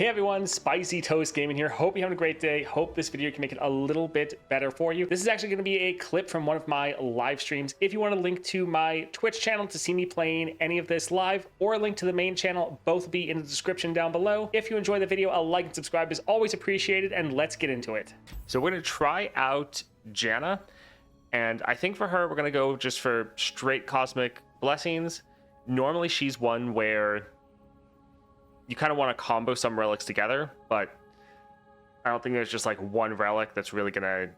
Hey everyone, Spicy Toast Gaming here. Hope you're having a great day. Hope this video can make it a little bit better for you. This is actually going to be a clip from one of my live streams. If you want a link to my Twitch channel to see me playing any of this live, or a link to the main channel, both will be in the description down below. If you enjoy the video, a like and subscribe is always appreciated, and let's get into it. So we're going to try out Janna, and I think for her, we're going to go just for straight Cosmic Blessings. Normally she's one where you kind of want to combo some relics together, but I don't think there's just like one relic that's really going to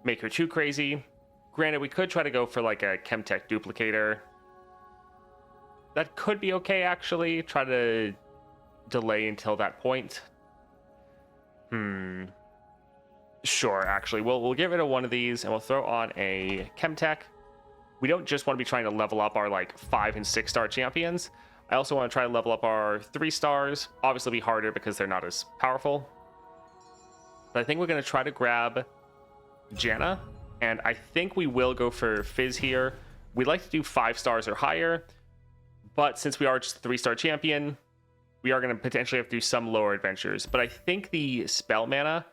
make her too crazy. Granted, we could try to go for like a Chemtech duplicator. That could be okay, actually. Try to delay until that point. Sure, actually. We'll get rid of one of these and we'll throw on a Chemtech. We don't just want to be trying to level up our like 5 and 6 star champions. I also want to try to level up our 3 stars. Obviously be harder because they're not as powerful. But I think we're going to try to grab Janna. And I think we will go for Fizz here. We'd like to do 5 stars or higher. But since we are just a 3-star champion, we are going to potentially have to do some lower adventures. But I think the spell mana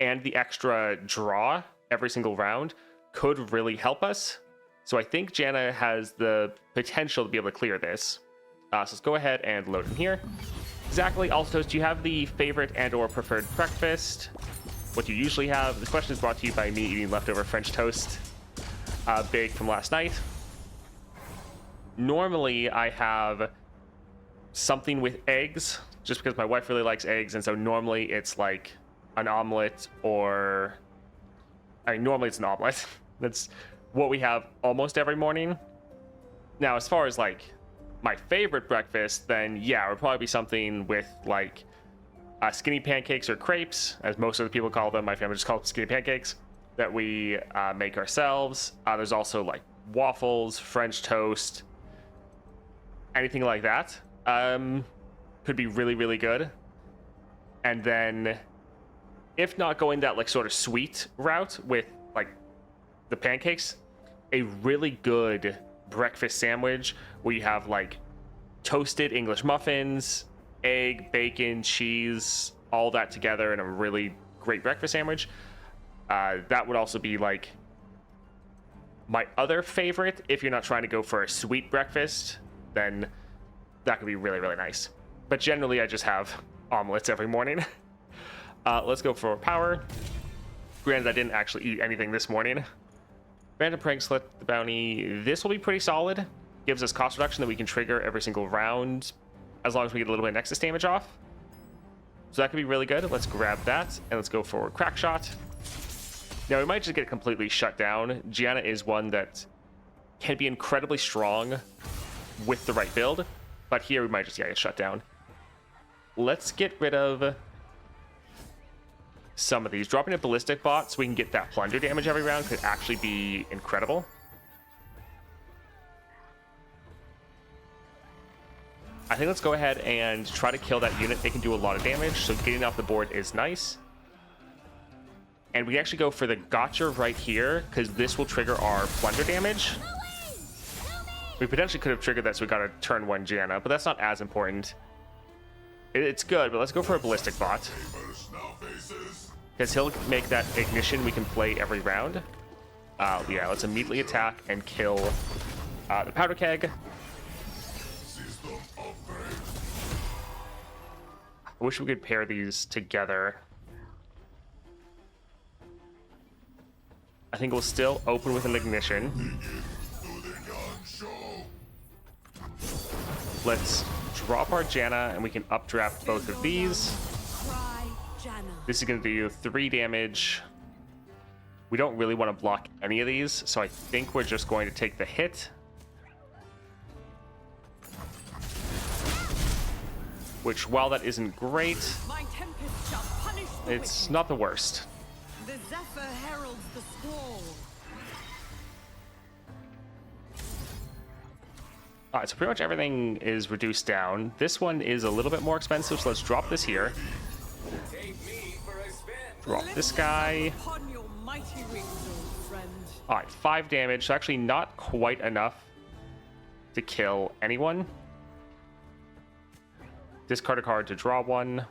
and the extra draw every single round could really help us. So I think Janna has the potential to be able to clear this. So let's go ahead and load in here. Exactly. Also, do you have the favorite and or preferred breakfast? What you usually have? The question is brought to you by me eating leftover French toast baked from last night. Normally, I have something with eggs, just because my wife really likes eggs, and so normally it's like an omelet or... normally it's an omelet. That's what we have almost every morning. Now, as far as like my favorite breakfast, then yeah, it would probably be something with like skinny pancakes or crepes, as most of the people call them. My family just calls them skinny pancakes, that we make ourselves. There's also like waffles, French toast, anything like that. Could be really, really good. And then if not going that like sort of sweet route with like the pancakes, a really good breakfast sandwich where you have like toasted English muffins, egg, bacon, cheese, all that together in a really great breakfast sandwich. That would also be like my other favorite. If you're not trying to go for a sweet breakfast, then that could be really, really nice. But generally I just have omelets every morning. Let's go for power. Granted, I didn't actually eat anything this morning. Random prank, select the bounty. This will be pretty solid. Gives us cost reduction that we can trigger every single round, as long as we get a little bit of Nexus damage off. So that could be really good. Let's grab that and let's go for crack shot. Now we might just get completely shut down. Janna is one that can be incredibly strong with the right build, but here we might just get shut down. Let's get rid of some of these. Dropping a ballistic bot so we can get that plunder damage every round could actually be incredible. I think let's go ahead and try to kill that unit. They can do a lot of damage, so getting off the board is nice. And we actually go for the gotcha right here, because this will trigger our plunder damage. We potentially could have triggered that, so we got a turn 1 Janna, but that's not as important. It's good, but let's go for a ballistic bot, because he'll make that ignition we can play every round. Yeah, let's immediately attack and kill the powder keg. I wish we could pair these together. I think we'll still open with an ignition. Let's drop our Janna and we can updraft both of these. This is going to do 3 damage. We don't really want to block any of these, so I think we're just going to take the hit. Which, while that isn't great, it's not the worst. The Zephyr heralds the squall. Alright, so pretty much everything is reduced down. This one is a little bit more expensive, so let's drop this here. Drop this guy. Alright, 5 damage, so actually not quite enough to kill anyone. Discard a card to draw one.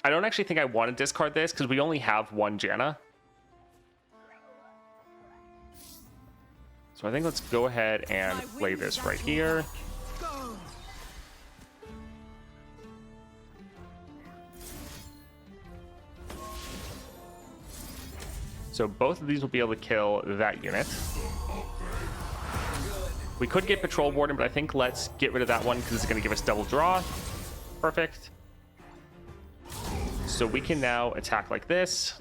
I don't actually think I want to discard this because we only have one Janna. So I think let's go ahead and play this right here. Go. So both of these will be able to kill that unit. We could get Patrol Warden, but I think let's get rid of that one because it's going to give us double draw. Perfect. So we can now attack like this.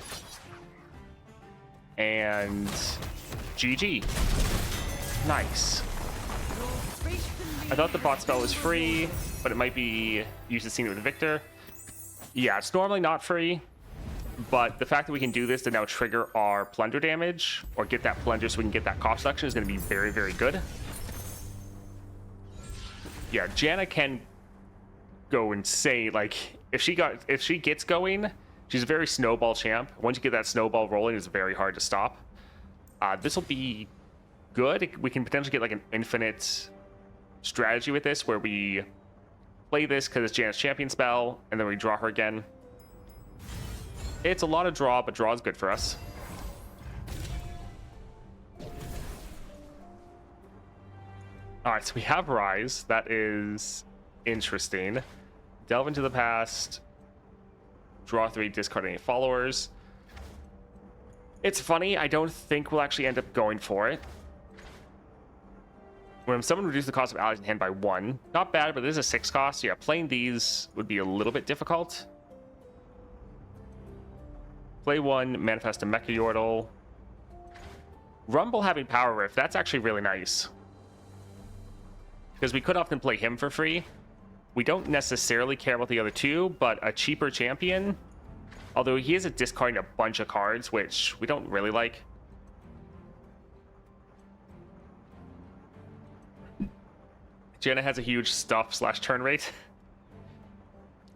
And GG. Nice. I thought the bot spell was free, but it might be used to seeing it with Victor. Yeah, it's normally not free, but the fact that we can do this to now trigger our plunder damage or get that plunder so we can get that cost reduction is going to be very, very good. Yeah, Janna can go insane. Like if she gets going, she's a very snowball champ. Once you get that snowball rolling, it's very hard to stop. This will be good. We can potentially get like an infinite strategy with this where we play this because it's Janna's champion spell and then we draw her again. It's a lot of draw, but draw is good for us. All right, so we have Rise. That is interesting. Delve into the past. Draw 3, discard any followers. It's funny. I don't think we'll actually end up going for it. When someone reduces the cost of allies in hand by 1. Not bad, but it is a 6 cost. So yeah, playing these would be a little bit difficult. Play 1, manifest a Mecha Yordle. Rumble having Power Rift, that's actually really nice. Because we could often play him for free. We don't necessarily care about the other two, but a cheaper champion, although he is discarding a bunch of cards, which we don't really like. Janna has a huge stuff/turn rate.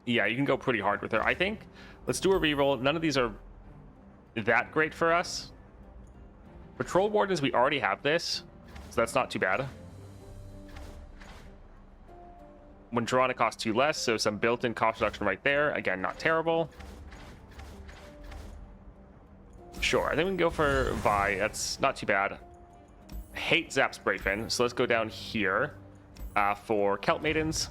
Yeah, you can go pretty hard with her, I think. Let's do a reroll. None of these are that great for us. Patrol Wardens, we already have this, so that's not too bad. When drawn, it costs 2 less, so some built-in cost reduction right there. Again, not terrible. Sure, I think we can go for Vi. That's not too bad. I hate Zap's Brayfin, so let's go down here for Kelp Maidens.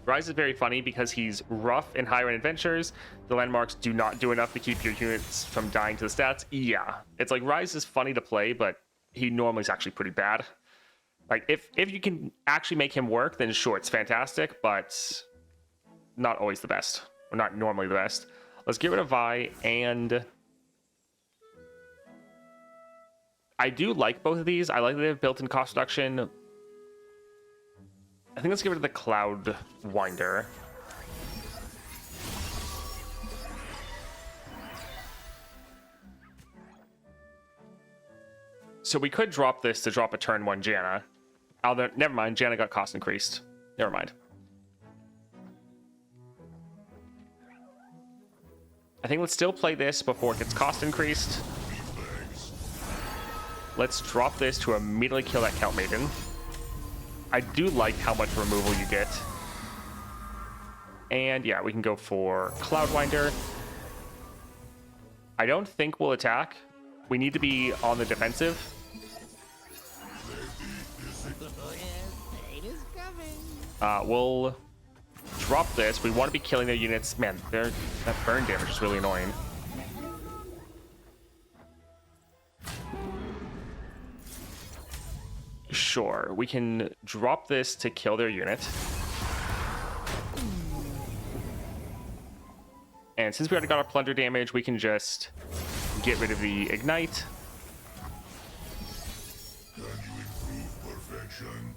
Rise is very funny because he's rough in higher-end adventures. The landmarks do not do enough to keep your units from dying to the stats. Yeah, it's like Rise is funny to play, but he normally is actually pretty bad. Like, if you can actually make him work, then sure, it's fantastic, but not always the best. Or not normally the best. Let's get rid of Vi, and I do like both of these. I like that they have built-in cost reduction. I think let's get rid of the Cloud Winder. So we could drop this to drop a turn 1 Janna. Never mind, Janna got cost increased. Never mind. I think let's still play this before it gets cost increased. Let's drop this to immediately kill that Kelp Maiden. I do like how much removal you get. And yeah, we can go for Cloudwinder. I don't think we'll attack. We need to be on the defensive. We'll drop this. We want to be killing their units. Man, that burn damage is really annoying. Sure, we can drop this to kill their unit. And since we already got our plunder damage, we can just get rid of the ignite.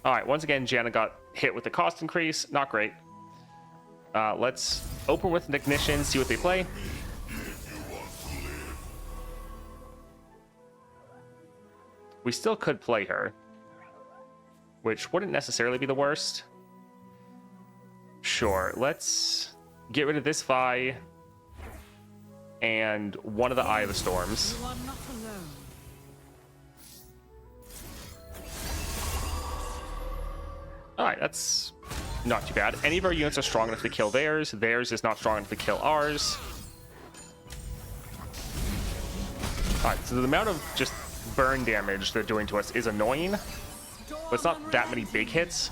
All right, once again, Janna got hit with the cost increase. Not great. Let's open with an ignition, see what they play. We still could play her, which wouldn't necessarily be the worst. Sure, let's get rid of this Vi and one of the Eye of the Storms. You are not alone. All right, that's Not too bad. Any of our units are strong enough to kill theirs. Theirs is not strong enough to kill ours. Alright, so the amount of just burn damage they're doing to us is annoying, but it's not that many big hits.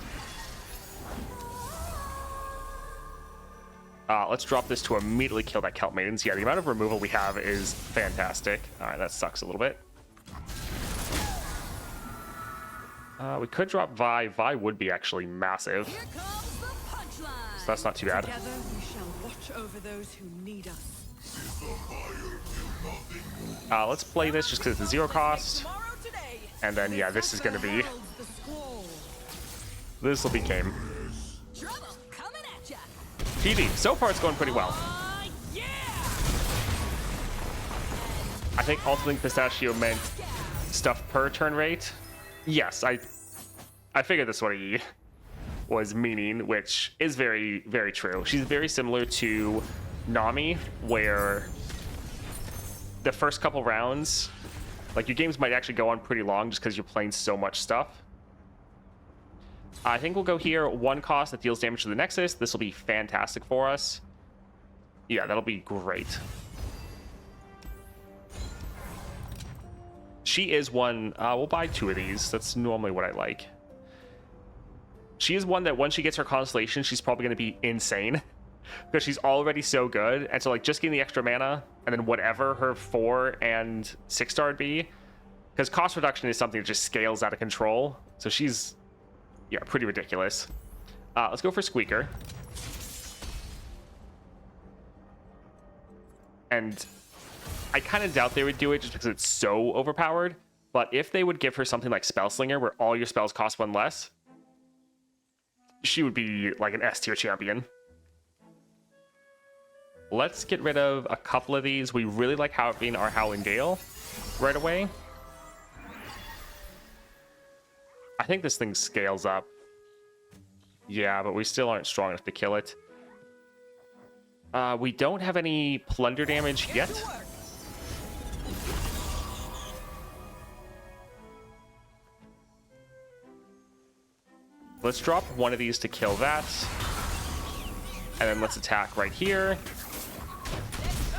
Let's drop this to immediately kill that Kelp Maidens. Yeah, the amount of removal we have is fantastic. Alright, that sucks a little bit. We could drop Vi. Vi would be actually massive. Here comes the punchline. So that's not too bad. Together we shall watch over those who need us. Let's play this just because it's a 0 cost. Tomorrow today. And then, yeah, this is going to be... Heralds the squall. This will be game. Trouble coming at ya. PB, so far it's going pretty well. Yeah. I think ultimately Pistachio meant stuff per turn rate. Yes, I figured that's what he was meaning, which is very, very true. She's very similar to Nami, where the first couple rounds, like, your games might actually go on pretty long just because you're playing so much stuff. I think we'll go here, 1 cost that deals damage to the Nexus. This will be fantastic for us. Yeah, that'll be great. She is one, we'll buy 2 of these. That's normally what I like. She is one that once she gets her Constellation, she's probably going to be insane. Because she's already so good. And so, like, just getting the extra mana, and then whatever her 4 and 6-star would be. Because cost reduction is something that just scales out of control. So she's, yeah, pretty ridiculous. Let's go for Squeaker. And I kind of doubt they would do it just because it's so overpowered. But if they would give her something like Spellslinger, where all your spells cost 1 less, she would be like an S-tier champion. Let's get rid of a couple of these. We really like having our Howling Gale right away. I think this thing scales up. Yeah, but we still aren't strong enough to kill it. We don't have any plunder damage yet. Let's drop one of these to kill that. And then let's attack right here.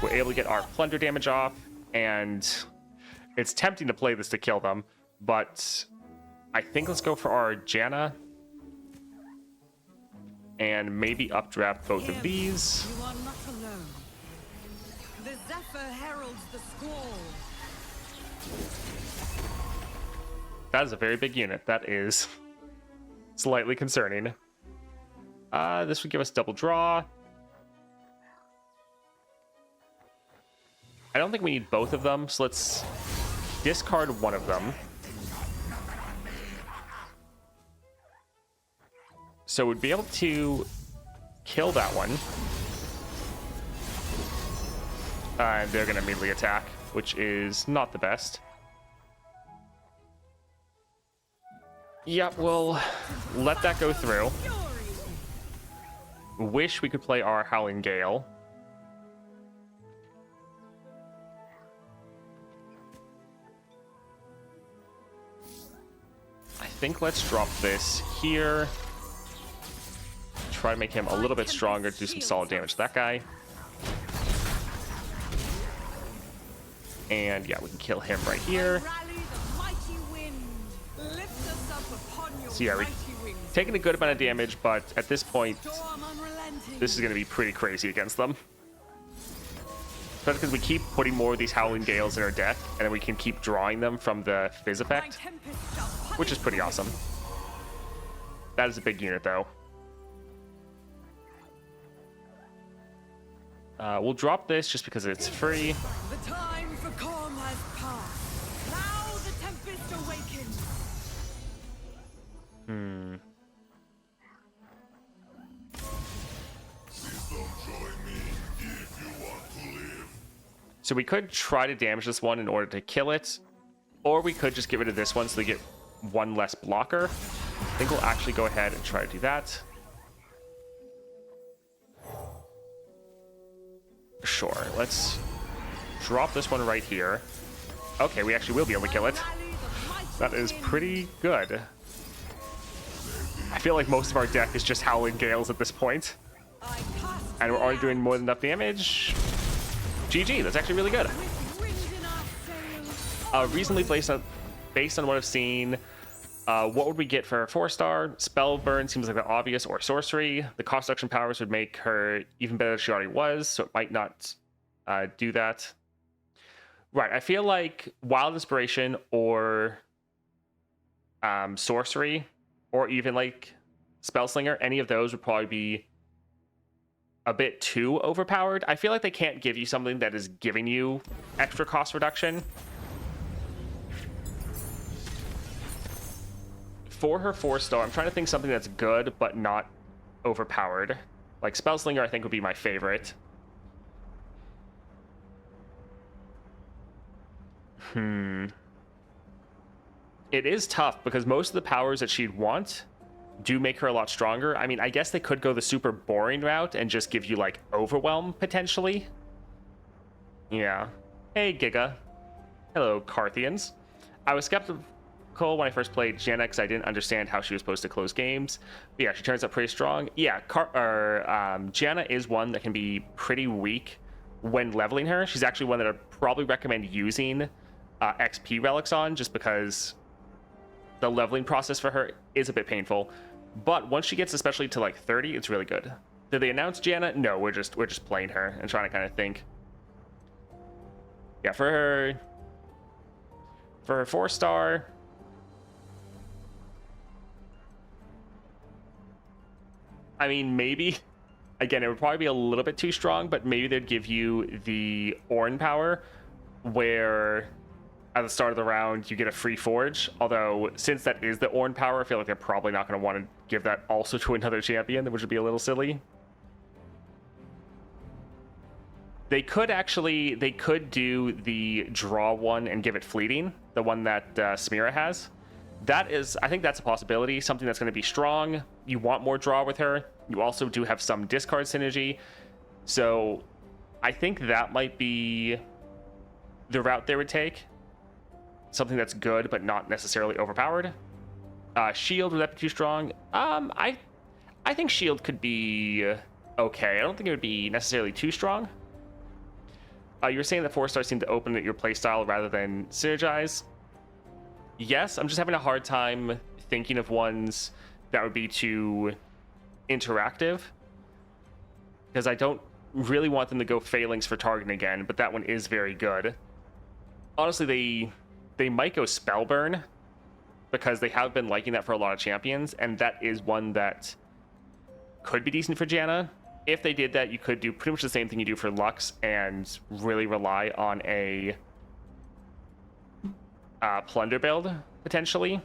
We're able to get our plunder damage off. And it's tempting to play this to kill them. But I think let's go for our Janna. And maybe updraft both of these. You are not alone. The Zephyr heralds the squall. That is a very big unit. That is slightly concerning. This would give us double draw. I don't think we need both of them, so let's discard one of them. So we'd be able to kill that one. And they're going to immediately attack, which is not the best. Yep, we'll let that go through. Wish we could play our Howling Gale. I think let's drop this here. Try to make him a little bit stronger, do some solid damage to that guy. And yeah, we can kill him right here. So yeah, we're taking a good amount of damage, but at this point, this is going to be pretty crazy against them. Especially because we keep putting more of these Howling Gales in our deck, and then we can keep drawing them from the Fizz effect, which is pretty awesome. That is a big unit, though. We'll drop this just because it's free. The time for calm has passed. Now the tempest awakens. So we could try to damage this one in order to kill it, or we could just get rid of this one so they get 1 less blocker. I think we'll actually go ahead and try to do that. Sure, let's drop this one right here. Okay, we actually will be able to kill it. That is pretty good. I feel like most of our deck is just Howling Gales at this point. I cast And we're already thee doing more than enough damage. GG, that's actually really good. out with wind in our sails. Reasonably based on what I've seen, what would we get for a 4-star? Spell burn seems like the obvious, or sorcery. The cost reduction powers would make her even better than she already was, so it might not do that. Right, I feel like Wild Inspiration or sorcery, or even like Spellslinger, any of those would probably be a bit too overpowered. I feel like they can't give you something that is giving you extra cost reduction. For her 4-star, I'm trying to think something that's good but not overpowered. Like Spellslinger, I think would be my favorite. It is tough because most of the powers that she'd want do make her a lot stronger. I mean, I guess they could go the super boring route and just give you like Overwhelm potentially. Yeah. Hey, Giga. Hello, Carthians. I was skeptical when I first played Janna because I didn't understand how she was supposed to close games. But yeah, she turns out pretty strong. Yeah, Janna is one that can be pretty weak when leveling her. She's actually one that I'd probably recommend using XP relics on, just because the leveling process for her is a bit painful. But once she gets especially to like 30, it's really good. Did they announce Janna? No, we're just playing her and trying to kind of think. Yeah, for her 4-star, I mean, maybe, again, it would probably be a little bit too strong, but maybe they'd give you the Ornn power, where at the start of the round you get a free forge. Although, since that is the Ornn power, I feel like they're probably not going to want to give that also to another champion, which would be a little silly. They could do the draw one and give it fleeting, the one that Samira has. I think that's a possibility, something that's going to be strong. You want more draw with her. You also do have some discard synergy. So I think that might be the route they would take. Something that's good, but not necessarily overpowered. Shield, would that be too strong? I think Shield could be okay. I don't think it would be necessarily too strong. You were saying that 4-stars seem to open at your playstyle rather than synergize. Yes, I'm just having a hard time thinking of ones that would be too interactive, because I don't really want them to go Phalanx for targeting again, but that one is very good. Honestly, they might go Spellburn, because they have been liking that for a lot of champions, and that is one that could be decent for Janna. If they did that, you could do pretty much the same thing you do for Lux and really rely on a plunder build, potentially.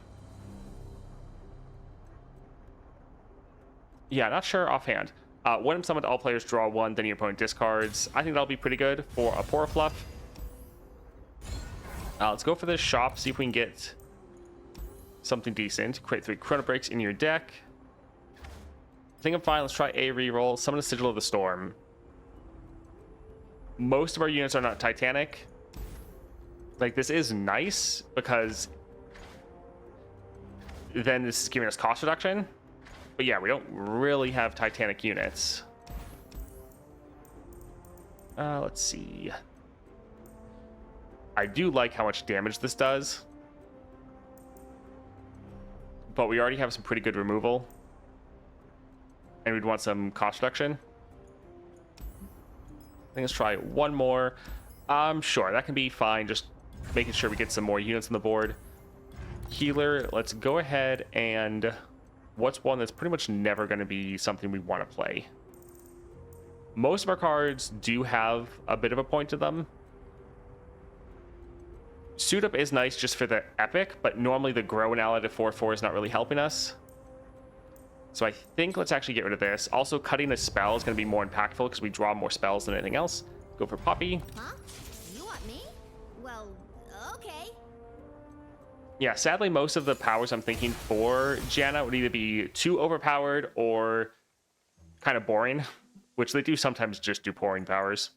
Yeah, not sure offhand. When I'm summoned, all players draw 1, then your opponent discards. I think that'll be pretty good for a Poor Fluff. Let's go for this shop, see if we can get something decent. Create 3 Chrono Breaks in your deck. I think I'm fine. Let's try a reroll. Summon a Sigil of the Storm. Most of our units are not Titanic. Like, this is nice because then this is giving us cost reduction. But yeah, we don't really have Titanic units. Let's see. I do like how much damage this does, but we already have some pretty good removal, and we'd want some cost reduction. I think let's try one more. Sure, that can be fine. Just making sure we get some more units on the board. Healer, let's go ahead and... what's one that's pretty much never going to be something we want to play? Most of our cards do have a bit of a point to them. Suit Up is nice just for the epic, but normally the grow and ally to 4/4 is not really helping us. So I think let's actually get rid of this. Also, cutting a spell is going to be more impactful because we draw more spells than anything else. Go for Poppy. Huh? You want me? Well, okay. Yeah, sadly, most of the powers I'm thinking for Janna would either be too overpowered or kind of boring, which they do sometimes just do boring powers.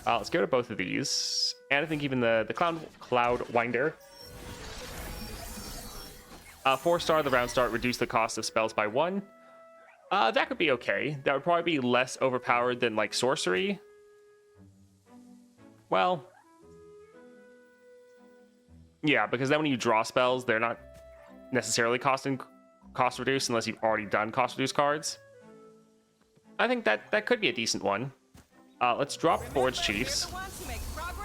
Let's go to both of these. And I think even the Cloud Winder. 4-star, the round start, reduce the cost of spells by 1. That could be okay. That would probably be less overpowered than, like, sorcery. Well, yeah, because then when you draw spells, they're not necessarily cost reduced unless you've already done cost reduced cards. I think that could be a decent one. Let's drop Forge Chiefs,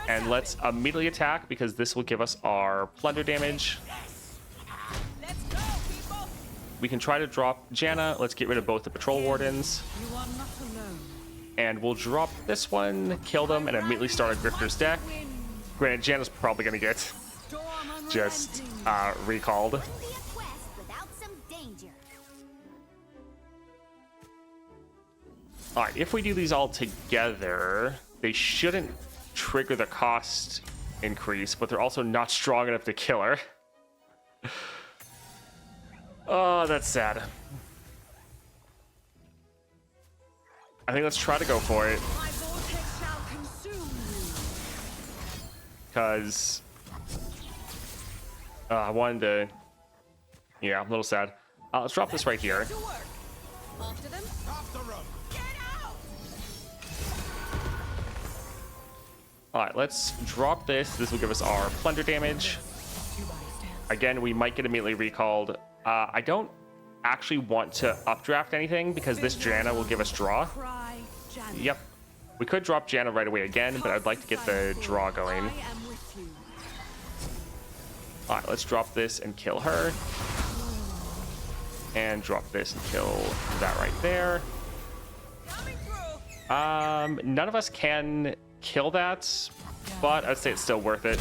and let's immediately attack because this will give us our plunder damage. We can try to drop Janna. Let's get rid of both the Patrol Wardens. You are not alone. And we'll drop this one, kill them, and immediately start a Grifter's deck. Granted, Janna's probably going to get just recalled. Wouldn't be a quest without some danger. Alright, if we do these all together, they shouldn't trigger the cost increase, but they're also not strong enough to kill her. Oh, that's sad. I think let's try to go for it. My vortex shall consume you. Because I wanted to... Yeah, I'm a little sad. Let's drop this right here. To work. After them. Get out. Alright, let's drop this. This will give us our plunder damage. Again, we might get immediately recalled. I don't actually want to updraft anything because this Janna will give us draw. Cry, Janna. Yep. We could drop Janna right away again, but I'd like to get the draw going. I am with you. Alright, let's drop this and kill her. And drop this and kill that right there. Coming through. None of us can kill that, but I'd say it's still worth it.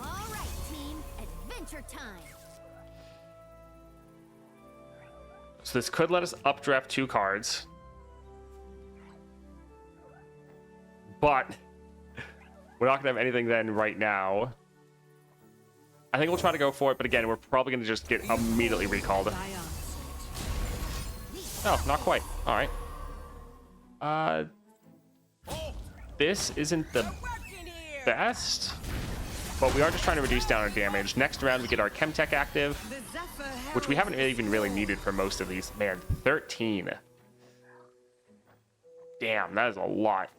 All right, team. Adventure time. So this could let us updraft 2 cards. But we're not going to have anything then right now. I think we'll try to go for it, but again, we're probably going to just get immediately recalled. Oh, not quite. All right. This isn't the best, but we are just trying to reduce down our damage. Next round, we get our Chemtech active, which we haven't even really needed for most of these. Man, 13. Damn, that is a lot.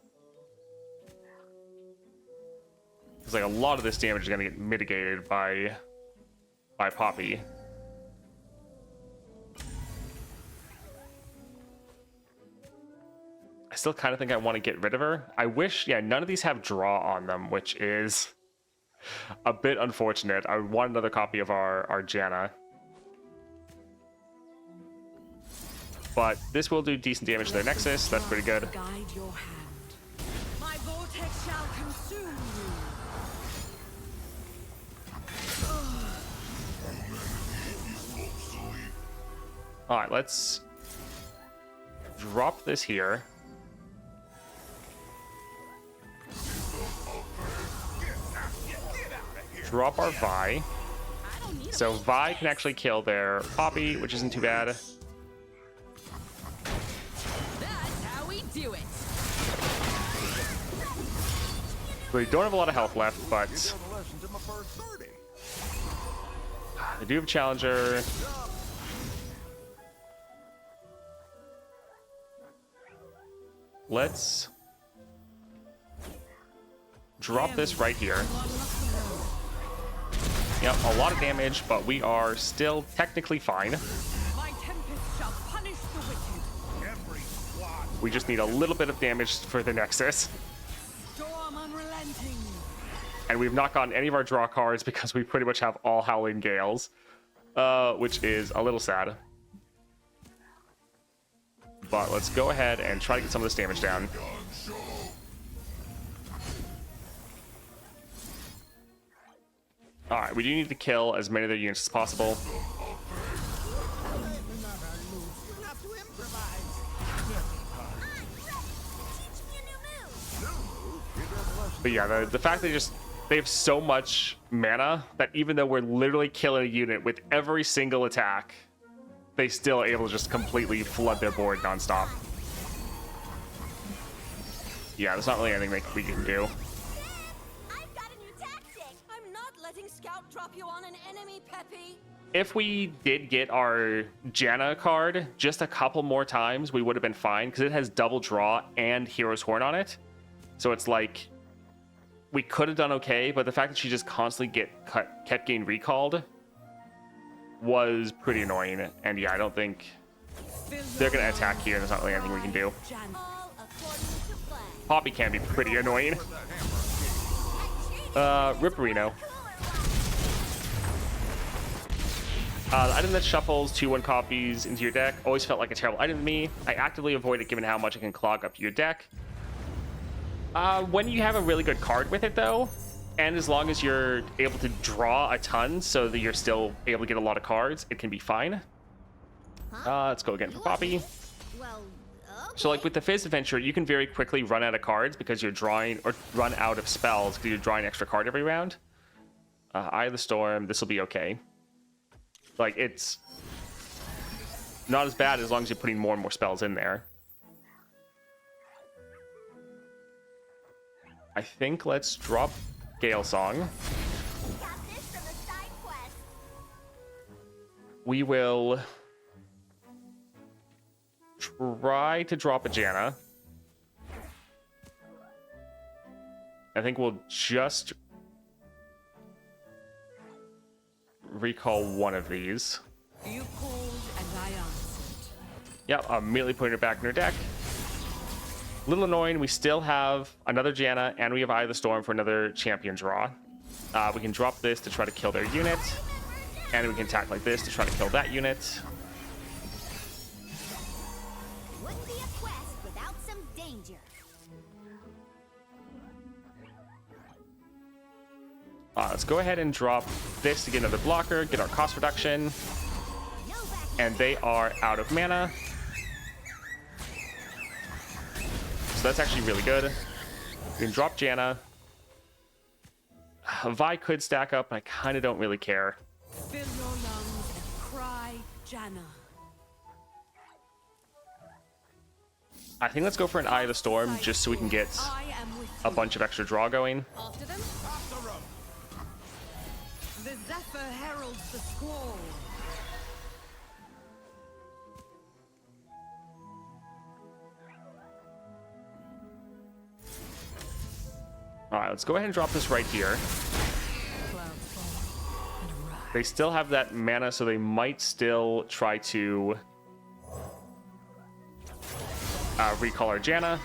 It's like a lot of this damage is going to get mitigated by Poppy. I still kind of think I want to get rid of her. I wish, yeah, none of these have draw on them, which is a bit unfortunate. I want another copy of our Janna. But this will do decent damage to their Nexus. That's pretty good. Guide your hand. My vortex shall consume you. Alright, let's drop this here. Drop our Vi. So Vi can actually kill their Poppy, which isn't too bad. That's how we do it. They don't have a lot of health left, but they do have a Challenger. Let's drop this right here. Yep, a lot of damage, but we are still technically fine. My tempest shall punish the wicked. We just need a little bit of damage for the Nexus. Storm unrelenting. And we've not gotten any of our draw cards because we pretty much have all Howling Gales, which is a little sad. But let's go ahead and try to get some of this damage down. Alright, we do need to kill as many of their units as possible. But yeah, the fact they have so much mana that even though we're literally killing a unit with every single attack, they still able to just completely flood their board nonstop. Yeah, there's not really anything we can do. I've got a new tactic. I'm if we did get our Janna card just a couple more times, we would have been fine because it has double draw and Hero's Horn on it. So it's like we could have done okay, but the fact that she just constantly kept getting recalled was pretty annoying. And yeah, I don't think they're going to attack here. There's not really anything we can do. Poppy can be pretty annoying. Ripperino. The item that shuffles 2/1 copies into your deck always felt like a terrible item to me. I actively avoid it given how much it can clog up your deck. When you have a really good card with it though, and as long as you're able to draw a ton so that you're still able to get a lot of cards, it can be fine. Let's go again for Poppy. Well, okay. So like with the Fizz adventure, you can very quickly run out of cards because you're drawing, or run out of spells because you're drawing an extra card every round. Eye of the Storm, this will be okay. Like, it's not as bad as long as you're putting more and more spells in there. I think let's drop Gale Song. We will try to drop a Janna. I think we'll just recall one of these. You called and I answered. Yep, I'm immediately putting it back in her deck. A little annoying, we still have another Janna, and we have Eye of the Storm for another champion draw. We can drop this to try to kill their unit, and we can attack like this to try to kill that unit. Wouldn't be a quest without some danger. Let's go ahead and drop this to get another blocker, get our cost reduction, and they are out of mana. So that's actually really good. We can drop Janna. Vi could stack up, but I kind of don't really care. Fill your lungs and cry, Janna. I think let's go for an Eye of the Storm just so we can get I am with a you. bunch of extra draw going. After them. The Zephyr heralds the squall. All right, let's go ahead and drop this right here. They still have that mana, so they might still try to recall our Janna.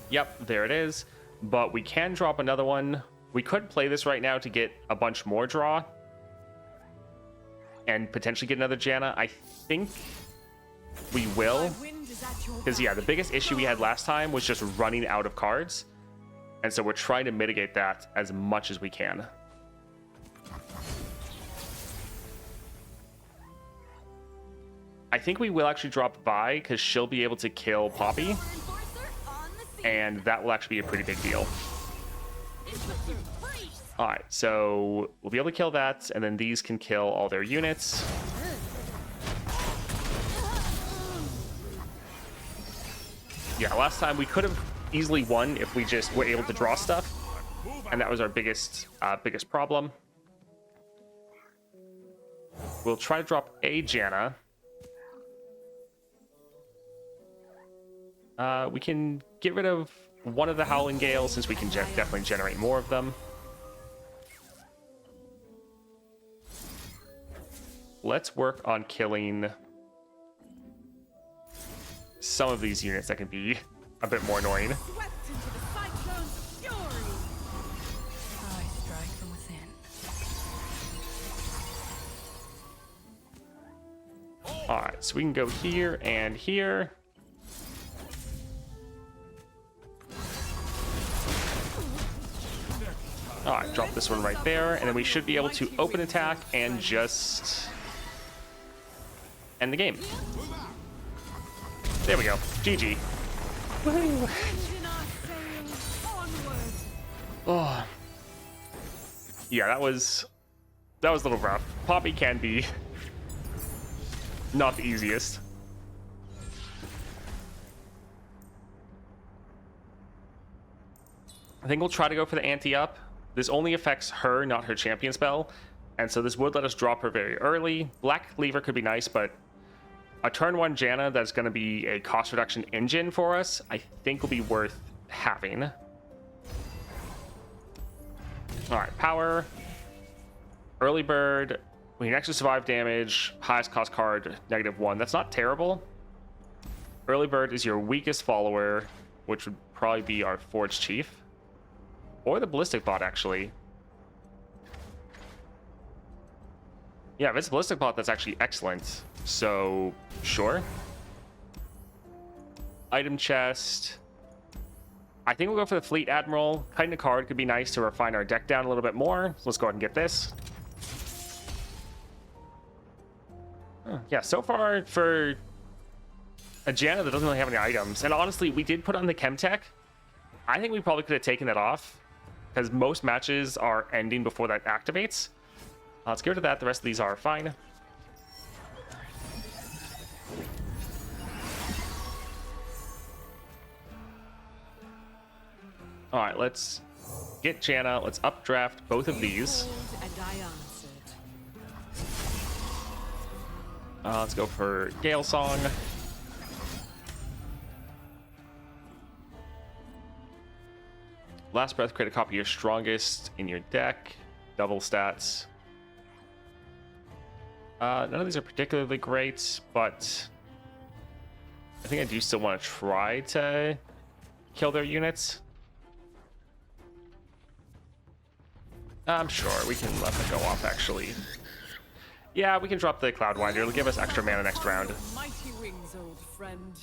Yep, there it is. But we can drop another one. We could play this right now to get a bunch more draw and potentially get another Janna. I think we will. Because, yeah, the biggest issue we had last time was just running out of cards. And so we're trying to mitigate that as much as we can. I think we will actually drop Vi because she'll be able to kill Poppy. And that will actually be a pretty big deal. Alright, so we'll be able to kill that, and then these can kill all their units. Yeah, last time we could have easily won if we just were able to draw stuff, and that was our biggest problem. We'll try to drop a Janna. We can get rid of one of the Howling Gales since we can definitely generate more of them. Let's work on killing some of these units that can be a bit more annoying. Swept into the cyclone's fury. I strike from within. Alright, so we can go here and here. Alright, drop this one right there, and then we should be able to open attack and just end the game. There we go. GG. Woohoo! Wind in our sails, onward. Oh. Yeah, that was a little rough. Poppy can be not the easiest. I think we'll try to go for the ante-up. This only affects her, not her champion spell. And so this would let us drop her very early. Black Cleaver could be nice, but a turn 1 Janna that's going to be a cost reduction engine for us, I think will be worth having. Alright, power. Early bird. We can actually survive damage. Highest cost card, -1. That's not terrible. Early bird is your weakest follower, which would probably be our Forge Chief. Or the Ballistic Bot, actually. Yeah, if it's a Ballistic Bot, that's actually excellent. So, sure. Item chest. I think we'll go for the Fleet Admiral. Cutting a card could be nice to refine our deck down a little bit more. So let's go ahead and get this. Yeah, so far for a Janna that doesn't really have any items. And honestly, we did put on the Chem Tech. I think we probably could have taken that off because most matches are ending before that activates. Let's get rid of that. The rest of these are fine. All right, let's get Janna. Let's updraft both of these. Let's go for Gale Song. Last Breath, create a copy of your strongest in your deck. Double stats. None of these are particularly great, but I think I do still want to try to kill their units. I'm sure we can let them go off, actually. Yeah, we can drop the Cloudwinder. It'll give us extra mana next round. Mighty wings, old friend.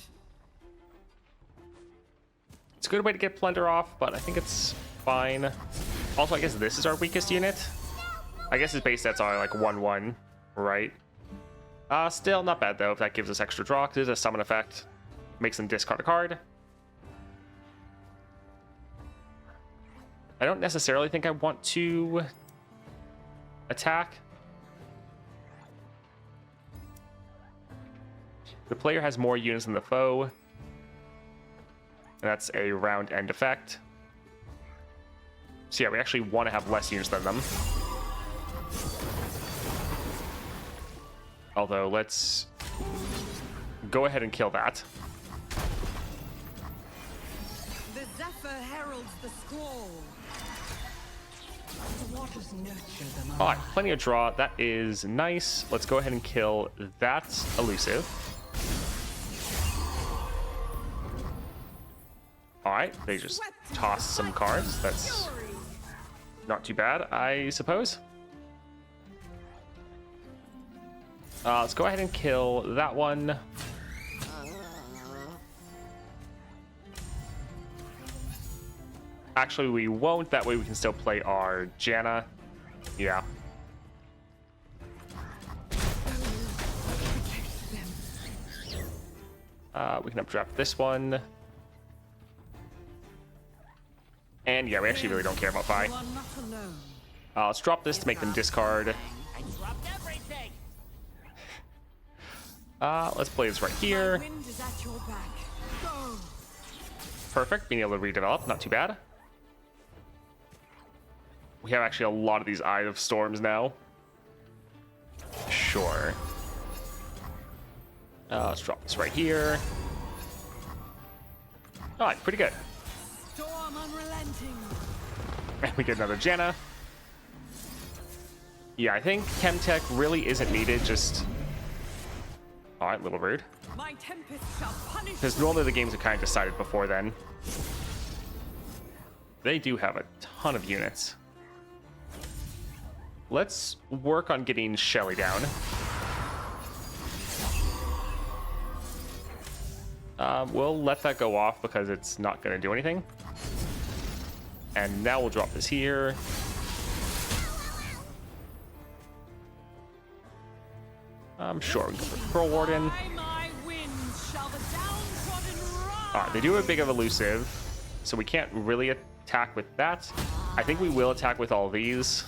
It's a good way to get Plunder off, but I think it's fine. Also, I guess this is our weakest unit. I guess his base stats are like 1/1, right? Still not bad, though, if that gives us extra draw, because it's a summon effect. Makes them discard a card. I don't necessarily think I want to attack. The player has more units than the foe. And that's a round end effect. So yeah, we actually want to have less units than them. Although, let's go ahead and kill that. The Zephyr heralds the squall. The waters nurture them. All right, plenty of draw. That is nice. Let's go ahead and kill that elusive. All right, they just tossed some cards. That's not too bad, I suppose. Let's go ahead and kill that one. Actually, we won't. That way we can still play our Janna. Yeah. We can updraft this one. And yeah, we actually really don't care about Vi. You are not alone. Let's drop this to make them discard. I dropped everything. Let's play this right here. Wind is at your back. Go. Perfect. Being able to redevelop, not too bad. We have actually a lot of these Eye of Storms now. Sure. Let's drop this right here. All right, pretty good. Storm unrelenting. And we get another Janna. Yeah, I think Chemtech really isn't needed, just... All right, little rude. My tempest shall punish. Because normally the games are kind of decided before then. They do have a ton of units. Let's work on getting Shelly down. We'll let that go off because it's not going to do anything. And now we'll drop this here. Sure, we can go for Pearl Warden. My winds shall the downtrodden rise. Alright, they do a big of elusive, so we can't really attack with that. I think we will attack with all these,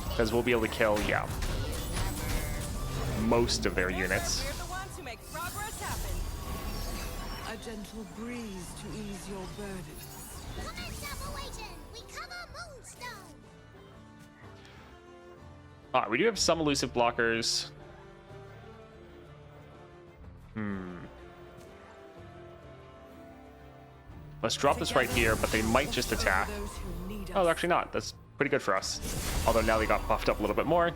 because we'll be able to kill, yeah, most of their units. We're the ones who make progress happen. A gentle breeze to ease your burdens. Combat awaited. We cover Moonstone. We do have some elusive blockers. Let's drop this right here, but they might just attack. Oh, actually not. That's pretty good for us. Although now they got buffed up a little bit more.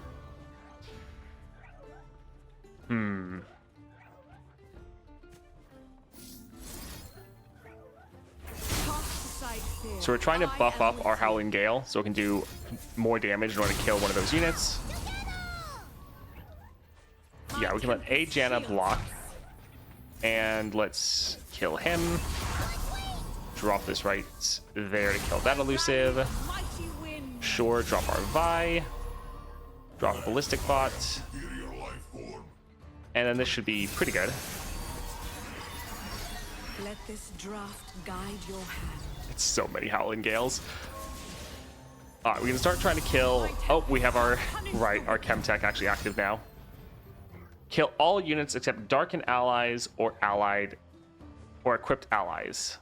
So we're trying to buff up our Howling Gale so it can do more damage in order to kill one of those units. Yeah, we can let a Janna block. And let's kill him. Drop this right there to kill that elusive. Sure, drop our Vi. Drop a ballistic bot. And then this should be pretty good. Let this draft guide your hand. It's so many Howling Gales. Alright, we can start trying to kill... Oh, we have our Chemtech actually active now. Kill all units except Darken allies or allied or equipped allies.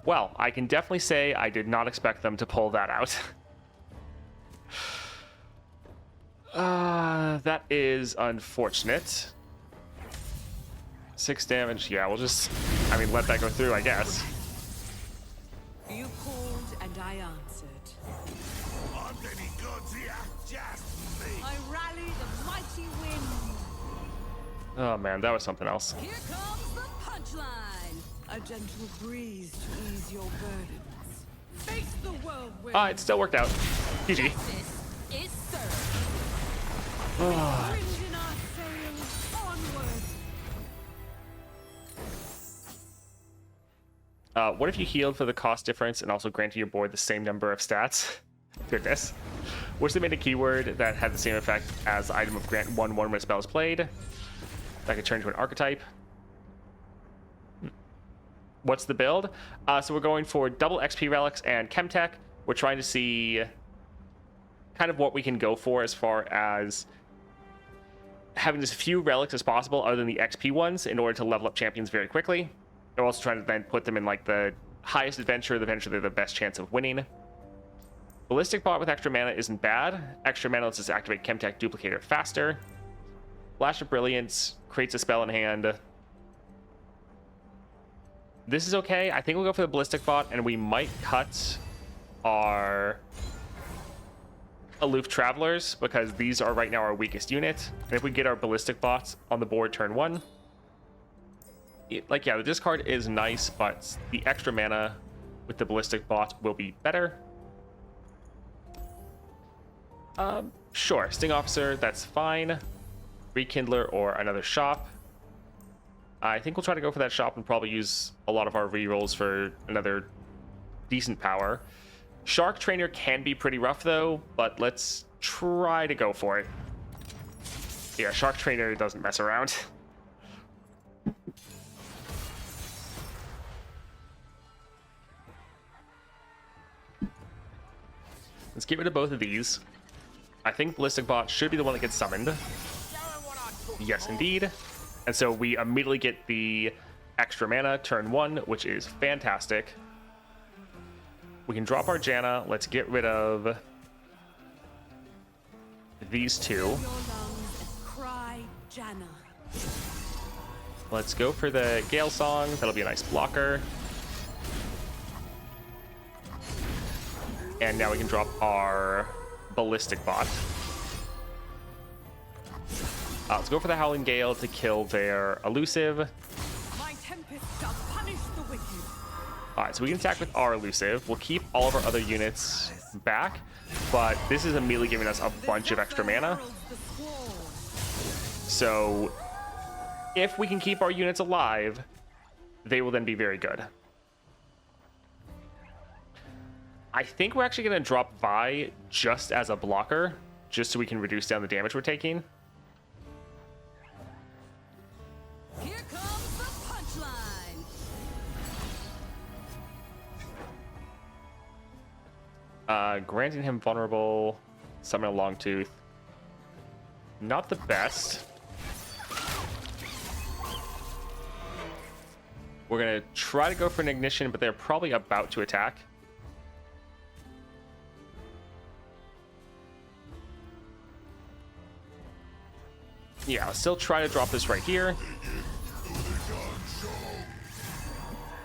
Well, I can definitely say I did not expect them to pull that out. That is unfortunate. 6 damage. Yeah, we'll just, let that go through, I guess. You called and I answered. I rally the mighty wind. Oh man, that was something else. Here comes the punchline. A gentle breeze to ease your burdens. Face the whirlwind. It still worked out. GG. This is served. Wind in our sails. Onward. What if you healed for the cost difference and also granted your board the same number of stats? Goodness. What's the made a keyword that had the same effect as the item of grant 1/1 when a spell is played? That could turn into an archetype. What's the build? So we're going for double XP relics and Chemtech. We're trying to see kind of what we can go for as far as having as few relics as possible other than the XP ones in order to level up champions very quickly. We're also trying to then put them in like the highest adventure, the adventure they have the best chance of winning. Ballistic bot with extra mana isn't bad. Extra mana lets us activate Chemtech Duplicator faster. Flash of Brilliance creates a spell in hand. This is okay. I think we'll go for the Ballistic bot, and we might cut our Aloof Travelers, because these are right now our weakest unit. And if we get our Ballistic bots on the board turn 1, the discard is nice, but the extra mana with the Ballistic bot will be better. Sure, Sting Officer, that's fine. Rekindler or another shop. I think we'll try to go for that shop and probably use a lot of our rerolls for another decent power. Shark Trainer can be pretty rough though, but let's try to go for it. Yeah, Shark Trainer doesn't mess around. Let's get rid of both of these. I think Ballistic Bot should be the one that gets summoned. Yes, indeed. And so we immediately get the extra mana turn 1, which is fantastic. We can drop our Janna. Let's get rid of these two. Your lungs and cry, Janna. Let's go for the Gale Song. That'll be a nice blocker. And now we can drop our Ballistic Bot. Let's go for the Howling Gale to kill their elusive. My tempest shall punish the wicked. Alright, so we can attack with our elusive. We'll keep all of our other units back, but this is immediately giving us a bunch of extra mana. So if we can keep our units alive, they will then be very good. I think we're actually going to drop Vi just as a blocker, just so we can reduce down the damage we're taking. Here comes the punchline. Granting him vulnerable, summon a Longtooth. Not the best. We're going to try to go for an Ignition, but they're probably about to attack. Yeah, I'll still try to drop this right here.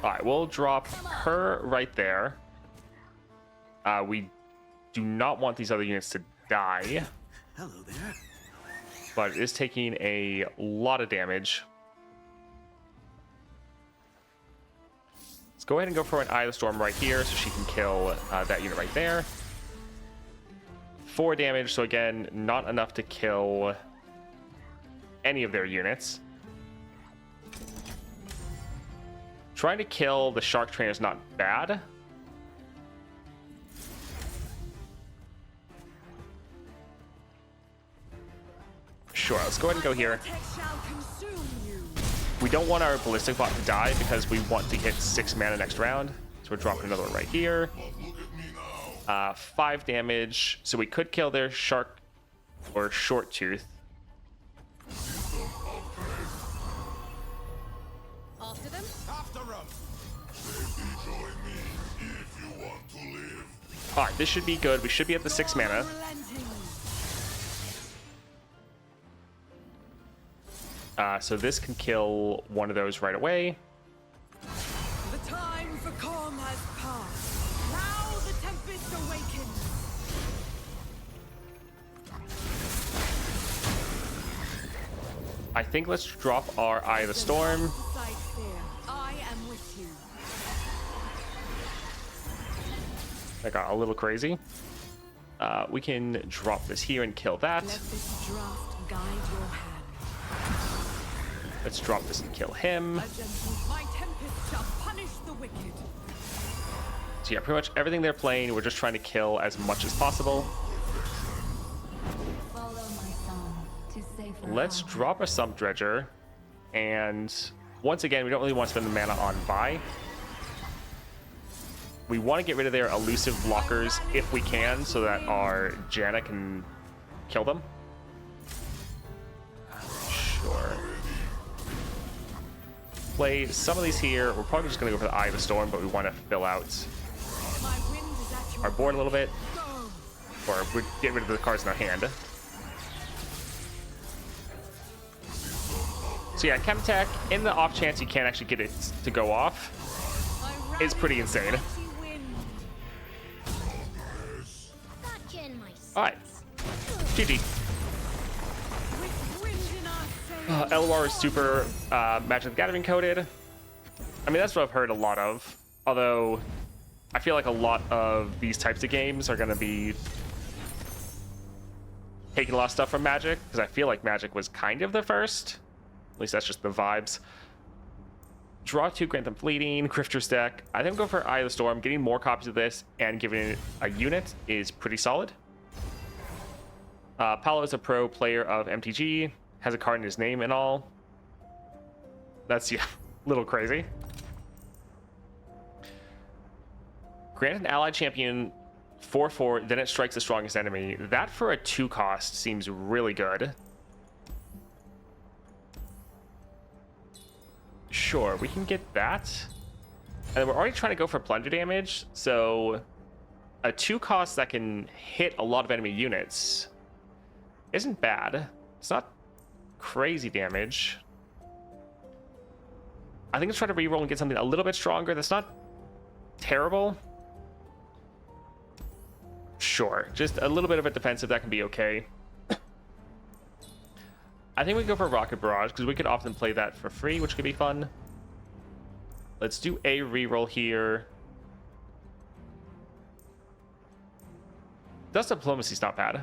All right, we'll drop her right there. We do not want these other units to die. Hello there. But it is taking a lot of damage. Let's go ahead and go for an Eye of the Storm right here so she can kill that unit right there. 4 damage, so again, not enough to kill any of their units. Trying to kill the Shark Trainer is not bad. Sure, let's go ahead and go here. We don't want our Ballistic Bot to die because we want to hit 6 mana next round. So we're dropping another one right here. 5 damage. So we could kill their Shark or Short Tooth. After them? After 'em. Alright, this should be good. We should be at the 6 mana. So this can kill one of those right away. The time for calm has passed. Now the tempest awakens. I think let's drop our Eye of the Storm. Sight fear. I am with you. That got a little crazy. We can drop this here and kill that. Let this draft guide your hand. Let's drop this and kill him. My tempest shall punish the wicked. So yeah, pretty much everything they're playing, we're just trying to kill as much as possible. Follow my song to safer Let's harbor. drop a Sump Dredger. And once again, we don't really want to spend the mana on Vi. We want to get rid of their elusive blockers if we can, so that our Janna can kill them. Sure. Play some of these here. We're probably just going to go for the Eye of the Storm, but we want to fill out My wind is at your our board a little bit. go. Or we get rid of the cards in our hand. So yeah, Chem Attack, in the off chance you can't actually get it to go off, is pretty insane. Gotcha in my sights. Alright, GG. LOR is super Magic the Gathering coded. I mean, that's what I've heard a lot of. Although, I feel like a lot of these types of games are going to be taking a lot of stuff from Magic, because I feel like Magic was kind of the first. At least that's just the vibes. Draw 2, grant them fleeting, Grifter's deck. I think I'll go for Eye of the Storm. Getting more copies of this and giving it a unit is pretty solid. Paolo is a pro player of MTG. Has a card in his name and all. That's, yeah, a little crazy. Grant an allied champion 4/4, then it strikes the strongest enemy. That for a 2 cost seems really good. Sure, we can get that. And we're already trying to go for plunder damage, so a 2 cost that can hit a lot of enemy units isn't bad. It's not crazy damage. I think let's try to reroll and get something a little bit stronger. That's not terrible. Sure, just a little bit of a defensive that can be okay. I think we go for Rocket Barrage because we could often play that for free, which could be fun. Let's do a reroll here. Dust Diplomacy is not bad.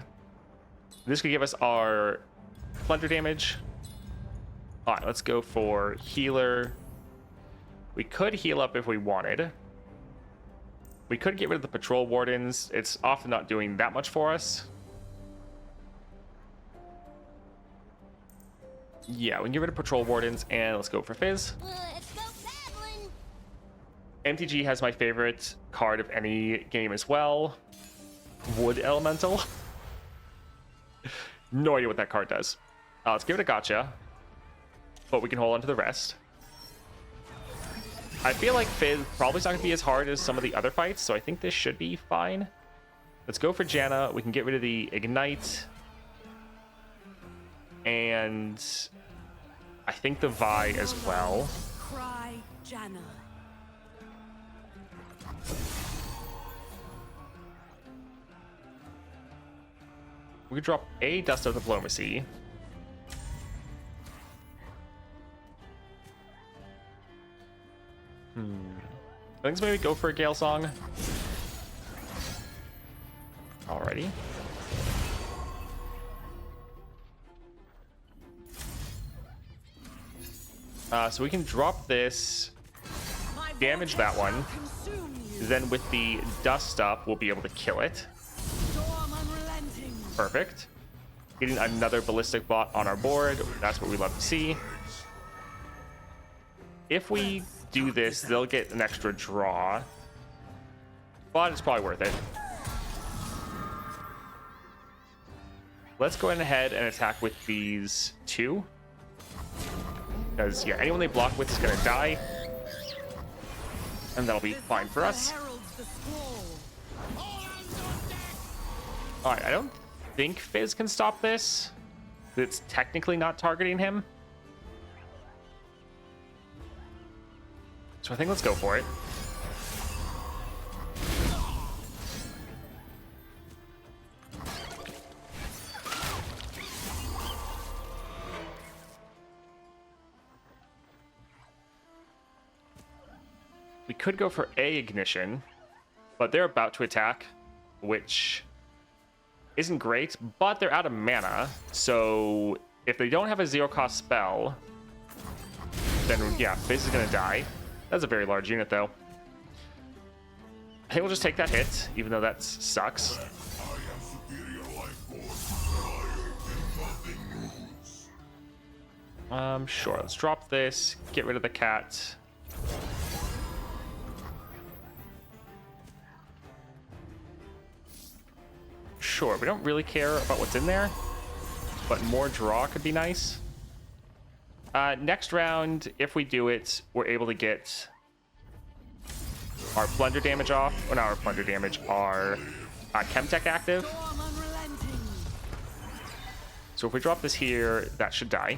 This could give us our plunder damage. All right, let's go for healer. We could heal up if we wanted. We could get rid of the patrol wardens. It's often not doing that much for us. Yeah, we can get rid of patrol wardens and let's go for Fizz. Let's go paddling. MTG has my favorite card of any game as well. Wood Elemental. No idea what that card does. Let's give it a gotcha. But we can hold on to the rest. I feel like Fizz probably is not going to be as hard as some of the other fights, so I think this should be fine. Let's go for Janna. We can get rid of the Ignite. And I think the Vi as well. Cry, Janna. We could drop a Dust of Diplomacy. I think maybe go for a Gale Song. Alrighty. So we can drop this, damage that one. Then with the Dust up, we'll be able to kill it. Perfect. Getting another Ballistic Bot on our board. That's what we love to see. If we do this, they'll get an extra draw. But it's probably worth it. Let's go ahead and attack with these two. Because, yeah, anyone they block with is going to die. And that'll be fine for us. Alright, I don't think Fizz can stop this. It's technically not targeting him. So I think let's go for it. We could go for a Ignition, but they're about to attack, which isn't great, but they're out of mana. So if they don't have a zero-cost spell, then yeah, Fizz is going to die. That's a very large unit, though. I think we'll just take that hit, even though that sucks. Sure, let's drop this, get rid of the cat. Sure, we don't really care about what's in there, but more draw could be nice. Next round, if we do it, we're able to get our plunder damage off. Or not our plunder damage, our Chemtech active. So if we drop this here, that should die.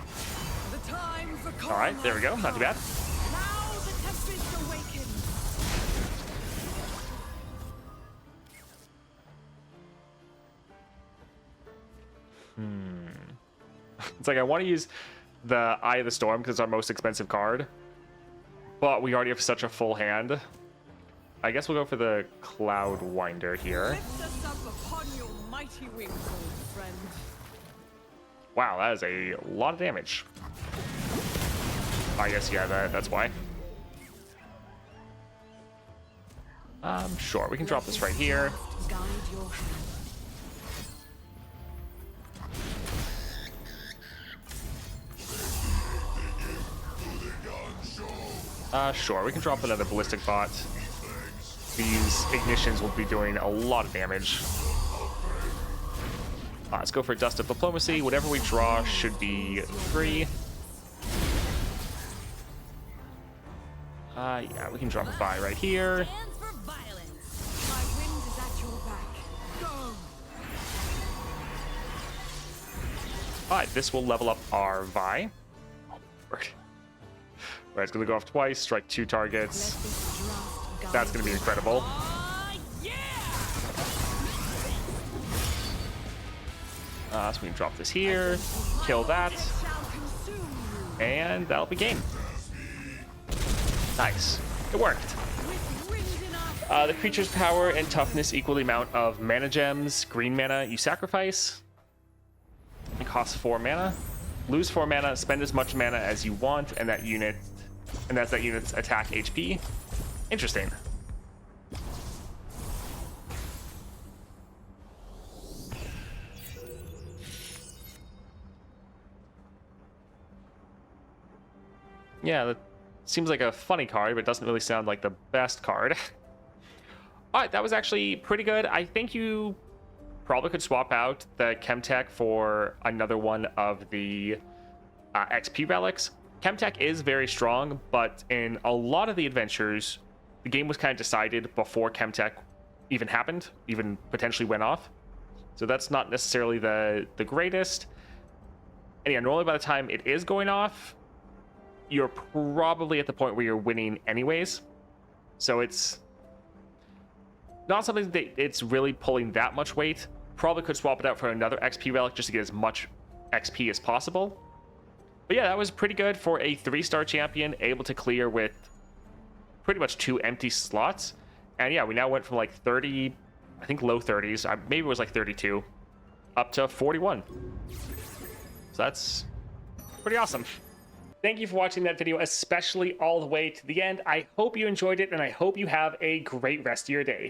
Alright, there we go. Not too bad. It's like I want to use the Eye of the Storm because it's our most expensive card, but we already have such a full hand. I guess we'll go for the Cloud Winder here. Wow, that is a lot of damage. I guess, yeah, that's why. Sure, we can drop this right here. Sure, we can drop another Ballistic Bot. These Ignitions will be doing a lot of damage. Let's go for Dust of Diplomacy. Whatever we draw should be free. Yeah, we can drop a Vi right here. Alright, this will level up our Vi. Right, it's going to go off twice, strike 2 targets. That's going to be incredible. So we can drop this here, kill that, and that'll be game. Nice. It worked. The creature's power and toughness equal the amount of mana gems, green mana you sacrifice. It costs 4 mana. Lose 4 mana, spend as much mana as you want, and that's that unit's attack HP. Interesting. Yeah, that seems like a funny card, but doesn't really sound like the best card. Alright, that was actually pretty good. I think you probably could swap out the Chemtech for another one of the XP relics. Chemtech is very strong, but in a lot of the adventures, the game was kind of decided before Chemtech even happened, even potentially went off. So that's not necessarily the greatest. And yeah, normally by the time it is going off, you're probably at the point where you're winning anyways. So it's not something that it's really pulling that much weight. Probably could swap it out for another XP relic just to get as much XP as possible. But yeah, that was pretty good for a 3-star champion, able to clear with pretty much 2 empty slots. And yeah, we now went from like 30, I think low 30s, maybe it was like 32, up to 41. So that's pretty awesome. Thank you for watching that video, especially all the way to the end. I hope you enjoyed it, and I hope you have a great rest of your day.